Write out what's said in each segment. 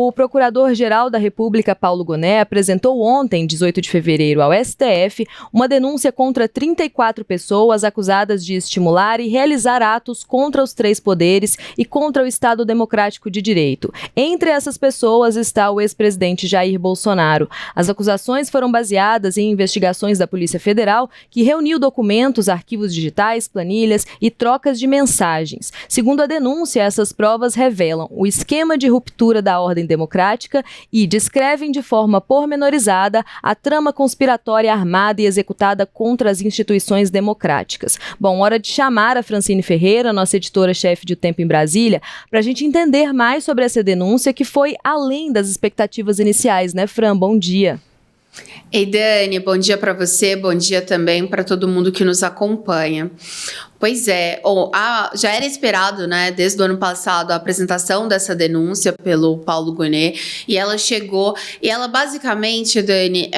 O Procurador-Geral da República, Paulo Gonet, apresentou ontem, 18 de fevereiro, ao STF, uma denúncia contra 34 pessoas acusadas de estimular e realizar atos contra os três poderes e contra o Estado Democrático de Direito. Entre essas pessoas está o ex-presidente Jair Bolsonaro. As acusações foram baseadas em investigações da Polícia Federal, que reuniu documentos, arquivos digitais, planilhas e trocas de mensagens. Segundo a denúncia, essas provas revelam o esquema de ruptura da ordem democrática e descrevem de forma pormenorizada a trama conspiratória armada e executada contra as instituições democráticas. Bom, hora de chamar a Francine Ferreira, nossa editora-chefe de O Tempo em Brasília, para a gente entender mais sobre essa denúncia que foi além das expectativas iniciais, né, Fran? Bom dia. Ei, Dani, bom dia para você, bom dia também para todo mundo que nos acompanha. Pois é, já era esperado, né, desde o ano passado, a apresentação dessa denúncia pelo Paulo Gonet, e ela chegou, e ela basicamente, Dani,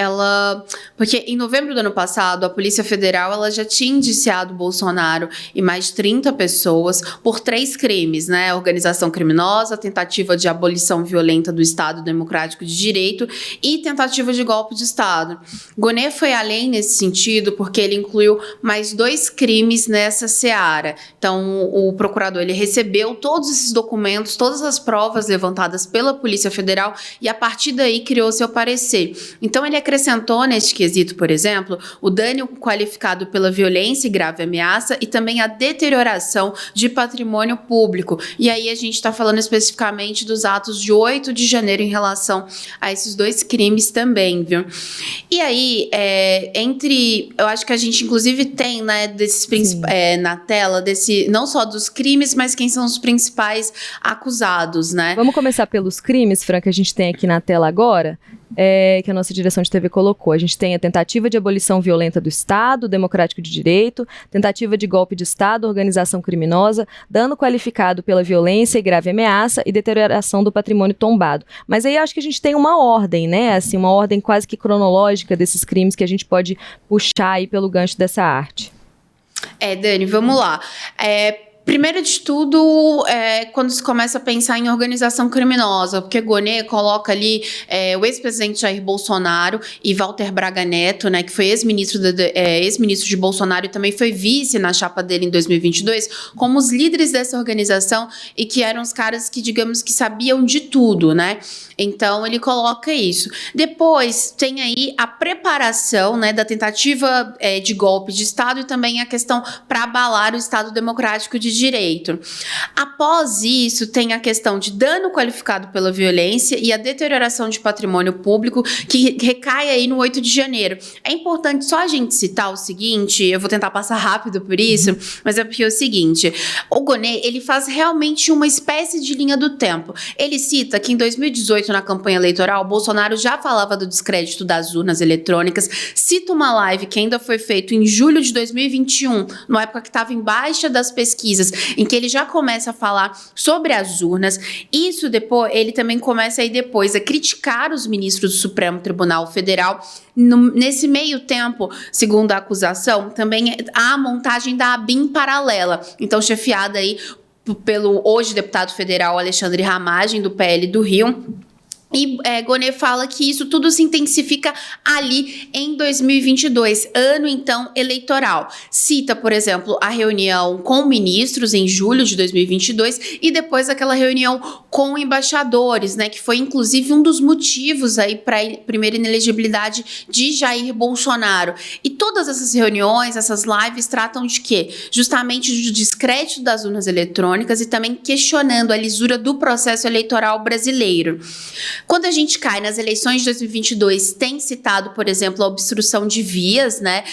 porque em novembro do ano passado, a Polícia Federal, ela já tinha indiciado Bolsonaro e mais de 30 pessoas por 3 crimes, né, organização criminosa, tentativa de abolição violenta do Estado Democrático de Direito e tentativa de golpe de Estado. Gonet foi além nesse sentido, porque ele incluiu mais 2 crimes nessa seara. Então, o procurador, ele recebeu todos esses documentos, todas as provas levantadas pela Polícia Federal e, a partir daí, criou seu parecer. Então, ele acrescentou neste quesito, por exemplo, o dano qualificado pela violência e grave ameaça e também a deterioração de patrimônio público. E aí, a gente está falando especificamente dos atos de 8 de janeiro em relação a esses 2 crimes também, viu? E aí, eu acho que a gente, inclusive, tem, né, desses na tela, não só dos crimes, mas quem são os principais acusados, né? Vamos começar pelos crimes, Fran, que a gente tem aqui na tela agora, que a nossa direção de TV colocou. A gente tem a tentativa de abolição violenta do Estado Democrático de Direito, tentativa de golpe de Estado, organização criminosa, dano qualificado pela violência e grave ameaça e deterioração do patrimônio tombado. Mas aí eu acho que a gente tem uma ordem, né? Assim, uma ordem quase que cronológica desses crimes que a gente pode puxar aí pelo gancho dessa arte. Dani, vamos lá. Primeiro de tudo, quando se começa a pensar em organização criminosa, porque Gonet coloca ali o ex-presidente Jair Bolsonaro e Walter Braga Neto, né, que foi ex-ministro de Bolsonaro e também foi vice na chapa dele em 2022, como os líderes dessa organização e que eram os caras que, digamos, que sabiam de tudo, né? Então, ele coloca isso. Depois, tem aí a preparação, né, da tentativa de golpe de Estado e também a questão para abalar o Estado Democrático de Direito. Após isso, tem a questão de dano qualificado pela violência e a deterioração de patrimônio público, que recai aí no 8 de janeiro. É importante só a gente citar o seguinte, eu vou tentar passar rápido por isso, mas é porque é o seguinte, o Gonet, ele faz realmente uma espécie de linha do tempo. Ele cita que em 2018, na campanha eleitoral, Bolsonaro já falava do descrédito das urnas eletrônicas, cita uma live que ainda foi feita em julho de 2021, numa época que estava em baixa das pesquisas, em que ele já começa a falar sobre as urnas. Isso depois, ele também começa aí depois a criticar os ministros do Supremo Tribunal Federal. Nesse meio tempo, segundo a acusação, também há a montagem da ABIN paralela, então chefiada aí pelo hoje deputado federal Alexandre Ramagem, do PL do Rio. E Gonet fala que isso tudo se intensifica ali em 2022, ano então eleitoral. Cita, por exemplo, a reunião com ministros em julho de 2022 e depois aquela reunião com embaixadores, né, que foi inclusive um dos motivos aí para a primeira inelegibilidade de Jair Bolsonaro. E todas essas reuniões, essas lives tratam de quê? Justamente do descrédito das urnas eletrônicas e também questionando a lisura do processo eleitoral brasileiro. Quando a gente cai nas eleições de 2022, tem citado, por exemplo, a obstrução de vias, né,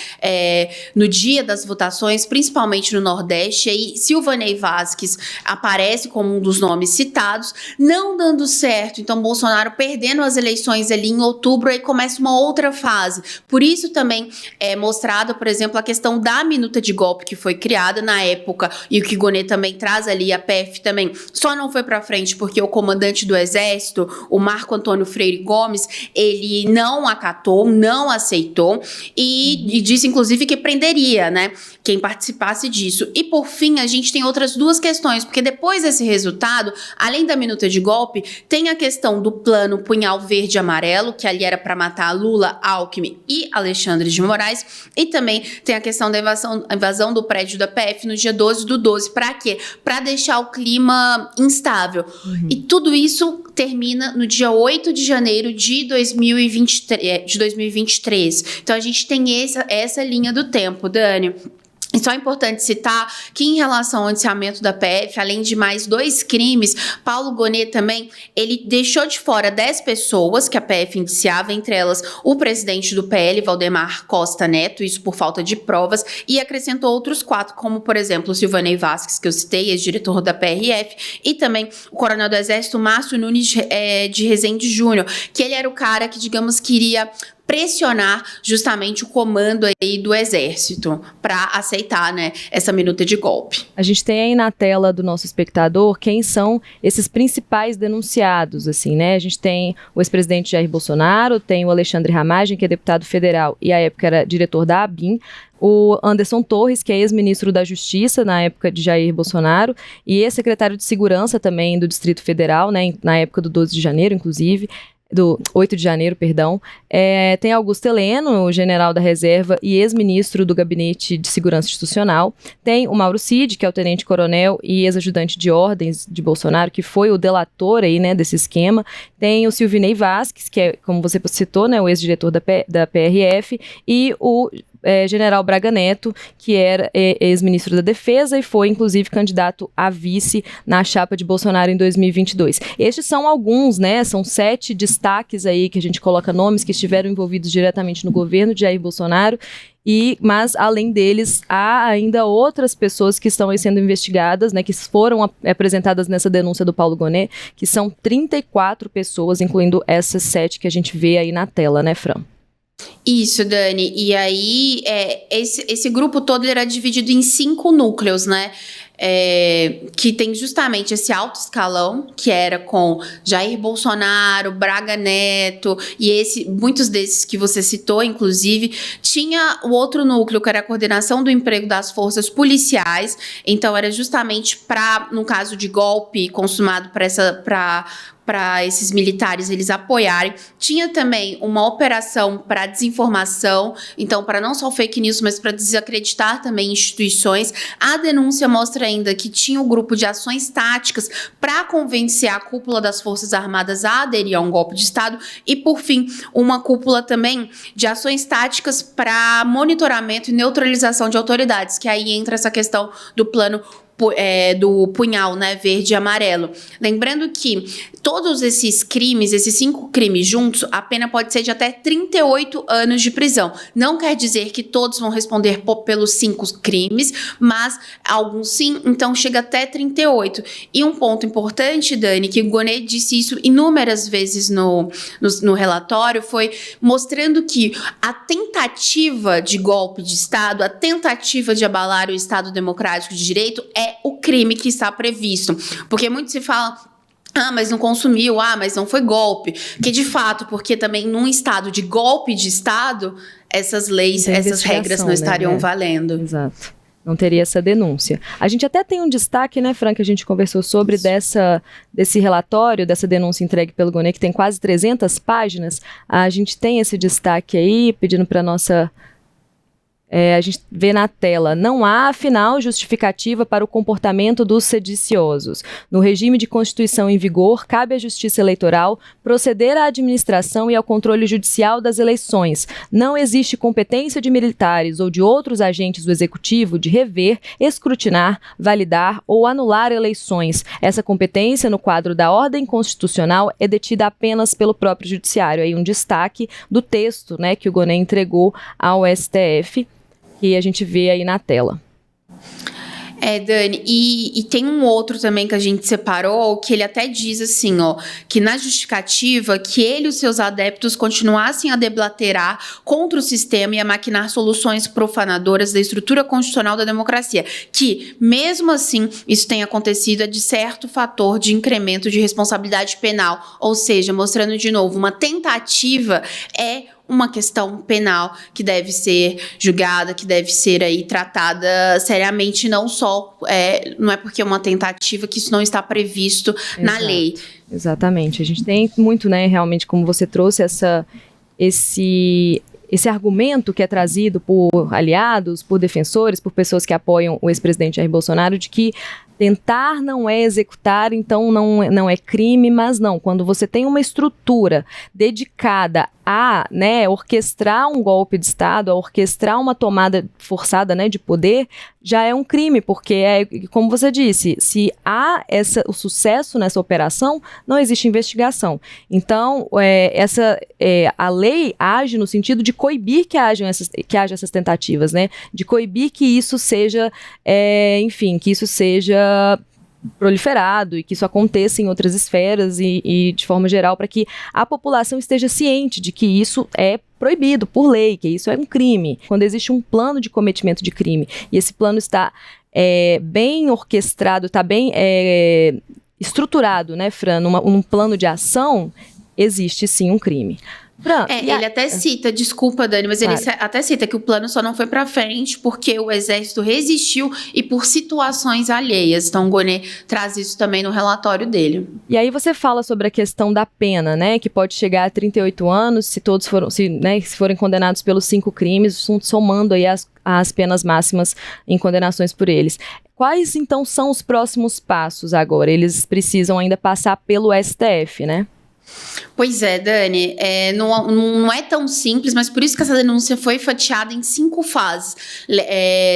no dia das votações, principalmente no Nordeste. E aí, Silvanei Vasquez aparece como um dos nomes citados, não dando certo. Então, Bolsonaro perdendo as eleições ali em outubro, aí começa uma outra fase. Por isso também é mostrado, por exemplo, a questão da minuta de golpe que foi criada na época e o que Gonet também traz ali, a PF também, só não foi para frente porque o comandante do Exército, o Marcos Marco Antônio Freire Gomes, ele não acatou, não aceitou e disse, inclusive, que prenderia, né, quem participasse disso. E, por fim, a gente tem outras duas questões, porque depois desse resultado, além da minuta de golpe, tem a questão do plano Punhal Verde e Amarelo, que ali era para matar Lula, Alckmin e Alexandre de Moraes, e também tem a questão da invasão do prédio da PF no dia 12/12. Para quê? Para deixar o clima instável. E tudo isso termina no dia 8 de janeiro de 2023. Então, a gente tem essa linha do tempo, Dani. E só é importante citar que, em relação ao indiciamento da PF, além de mais 2 crimes, Paulo Gonet também, ele deixou de fora 10 pessoas que a PF indiciava, entre elas o presidente do PL, Valdemar Costa Neto, isso por falta de provas, e acrescentou outros 4, como, por exemplo, o Silvanei Vasquez, que eu citei, ex-diretor da PRF, e também o coronel do Exército, Márcio Nunes de Rezende Júnior, que ele era o cara que, digamos, queria pressionar justamente o comando aí do Exército para aceitar, né, essa minuta de golpe. A gente tem aí na tela do nosso espectador quem são esses principais denunciados, assim, né? A gente tem o ex-presidente Jair Bolsonaro, tem o Alexandre Ramagem, que é deputado federal e à época era diretor da ABIN, o Anderson Torres, que é ex-ministro da Justiça na época de Jair Bolsonaro, e ex-secretário de Segurança também do Distrito Federal, né, na época do 12 de janeiro, inclusive, do 8 de janeiro, perdão. Tem Augusto Heleno, o general da reserva e ex-ministro do Gabinete de Segurança Institucional. Tem o Mauro Cid, que é o tenente-coronel e ex-ajudante de ordens de Bolsonaro, que foi o delator aí, né, desse esquema. Tem o Silvinei Vasquez, que é, como você citou, né, o ex-diretor da PRF, e o general Braga Neto, que era ex-ministro da Defesa e foi, inclusive, candidato a vice na chapa de Bolsonaro em 2022. Estes são alguns, né? São 7 destaques aí que a gente coloca nomes que estiveram envolvidos diretamente no governo de Jair Bolsonaro. Mas, além deles, há ainda outras pessoas que estão aí sendo investigadas, né, que foram apresentadas nessa denúncia do Paulo Gonet, que são 34 pessoas, incluindo essas 7 que a gente vê aí na tela, né, Fran? Isso, Dani. E aí, esse grupo todo era dividido em 5 núcleos, né? Que tem justamente esse alto escalão, que era com Jair Bolsonaro, Braga Neto, e muitos desses que você citou, inclusive. Tinha o outro núcleo, que era a coordenação do emprego das forças policiais. Então, era justamente no caso de golpe consumado para esses militares eles apoiarem. Tinha também uma operação para desinformação, então para não só fake news, mas para desacreditar também instituições. A denúncia mostra ainda que tinha um grupo de ações táticas para convencer a cúpula das Forças Armadas a aderir a um golpe de Estado e, por fim, uma cúpula também de ações táticas para monitoramento e neutralização de autoridades, que aí entra essa questão do plano do punhal, né, verde e amarelo. Lembrando que todos esses crimes, esses 5 crimes juntos, a pena pode ser de até 38 anos de prisão. Não quer dizer que todos vão responder pelos 5 crimes, mas alguns sim, então chega até 38. E um ponto importante, Dani, que o Gonet disse isso inúmeras vezes no relatório, foi mostrando que a tentativa de golpe de Estado, a tentativa de abalar o Estado democrático de direito é o crime que está previsto. Porque muito se fala, mas não consumiu, mas não foi golpe. Que de fato, porque também num estado de golpe de Estado, essas leis, essas regras não estariam valendo. Exato. Não teria essa denúncia. A gente até tem um destaque, né, Fran, que a gente conversou sobre desse relatório, dessa denúncia entregue pelo Gonet, que tem quase 300 páginas. A gente tem esse destaque aí, pedindo para nossa... a gente vê na tela, não há, afinal, justificativa para o comportamento dos sediciosos. No regime de Constituição em vigor, cabe à Justiça Eleitoral proceder à administração e ao controle judicial das eleições. Não existe competência de militares ou de outros agentes do Executivo de rever, escrutinar, validar ou anular eleições. Essa competência, no quadro da ordem constitucional, é detida apenas pelo próprio Judiciário. Aí um destaque do texto, né, que o Gonet entregou ao STF, que a gente vê aí na tela. Dani, e tem um outro também que a gente separou, que ele até diz assim, ó, que na justificativa que ele e os seus adeptos continuassem a deblaterar contra o sistema e a maquinar soluções profanadoras da estrutura constitucional da democracia, que, mesmo assim, isso tem acontecido de certo fator de incremento de responsabilidade penal, ou seja, mostrando de novo, uma tentativa é uma questão penal que deve ser julgada, que deve ser aí tratada seriamente, não só, não é porque é uma tentativa que isso não está previsto na lei. Exatamente, a gente tem muito, né, realmente, como você trouxe, esse argumento que é trazido por aliados, por defensores, por pessoas que apoiam o ex-presidente Jair Bolsonaro, de que tentar não é executar, então não é crime, mas não. Quando você tem uma estrutura dedicada a, né, orquestrar um golpe de Estado, a orquestrar uma tomada forçada, né, de poder, já é um crime, porque, como você disse, se há o sucesso nessa operação, não existe investigação. Então, a lei age no sentido de coibir que haja essas tentativas, né, de coibir que isso seja, que isso seja proliferado e que isso aconteça em outras esferas e de forma geral, para que a população esteja ciente de que isso é proibido por lei, que isso é um crime. Quando existe um plano de cometimento de crime e esse plano está bem orquestrado, está bem estruturado, né, Fran, num plano de ação, existe sim um crime. Fran, ele até cita, desculpa, Dani, mas claro, ele até cita que o plano só não foi para frente porque o Exército resistiu e por situações alheias. Então, o Gonê traz isso também no relatório dele. E aí você fala sobre a questão da pena, né, que pode chegar a 38 anos se forem condenados pelos 5 crimes, somando aí as penas máximas em condenações por eles. Quais, então, são os próximos passos agora? Eles precisam ainda passar pelo STF, né? Pois é, Dani, não é tão simples, mas por isso que essa denúncia foi fatiada em 5 fases.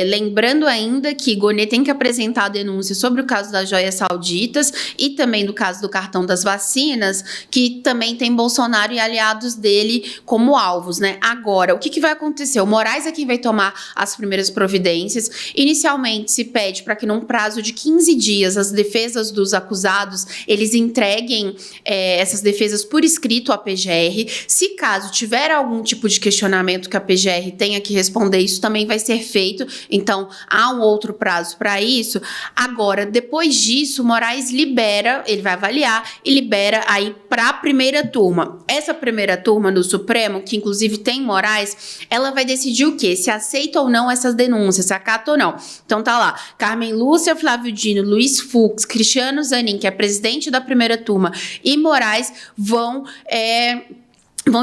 Lembrando ainda que Gonê tem que apresentar a denúncia sobre o caso das joias sauditas e também do caso do cartão das vacinas, que também tem Bolsonaro e aliados dele como alvos, né? Agora, o que vai acontecer? O Moraes é quem vai tomar as primeiras providências. Inicialmente, se pede para que num prazo de 15 dias as defesas dos acusados, eles entreguem essas defesas por escrito à PGR. Se caso tiver algum tipo de questionamento que a PGR tenha que responder, isso também vai ser feito. Então, há um outro prazo para isso. Agora, depois disso, o Moraes libera, ele vai avaliar e libera aí para a primeira turma. Essa primeira turma do Supremo, que inclusive tem Moraes, ela vai decidir o quê? Se aceita ou não essas denúncias, se acata ou não. Então tá lá, Carmen Lúcia, Flávio Dino, Luiz Fux, Cristiano Zanin, que é presidente da primeira turma, e Moraes vão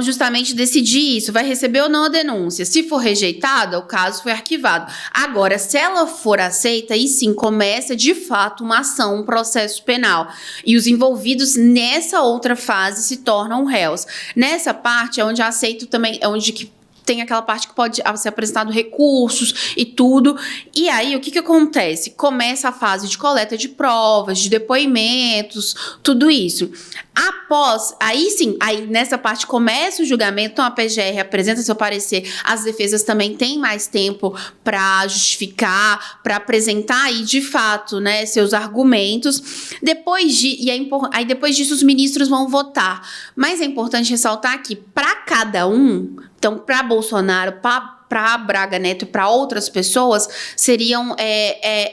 justamente decidir isso, vai receber ou não a denúncia. Se for rejeitada, o caso foi arquivado. Agora, se ela for aceita, aí sim começa de fato uma ação, um processo penal. E os envolvidos nessa outra fase se tornam réus. Nessa parte é onde aceito também, é onde que tem aquela parte que pode ser apresentado recursos e tudo. E aí, o que acontece? Começa a fase de coleta de provas, de depoimentos, tudo isso. Após, aí sim, aí nessa parte começa o julgamento, então a PGR apresenta seu parecer, as defesas também têm mais tempo para justificar, para apresentar aí de fato, né, seus argumentos. Depois disso os ministros vão votar. Mas é importante ressaltar que para cada um, então para Bolsonaro, para Braga Neto e para outras pessoas, seriam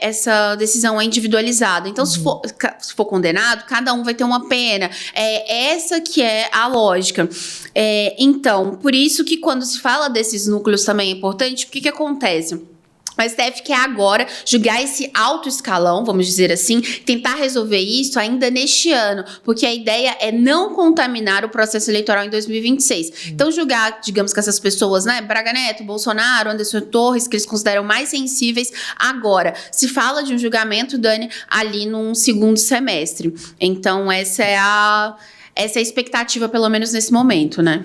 essa decisão é individualizada. Então, se for condenado, cada um vai ter uma pena. Essa que é a lógica. Então, por isso que quando se fala desses núcleos também é importante, o que acontece? O STF quer agora julgar esse alto escalão, vamos dizer assim, tentar resolver isso ainda neste ano, porque a ideia é não contaminar o processo eleitoral em 2026. Então, julgar, digamos que essas pessoas, né, Braga Neto, Bolsonaro, Anderson Torres, que eles consideram mais sensíveis, agora. Se fala de um julgamento, Dani, ali num segundo semestre. Então, essa é a expectativa, pelo menos nesse momento, né?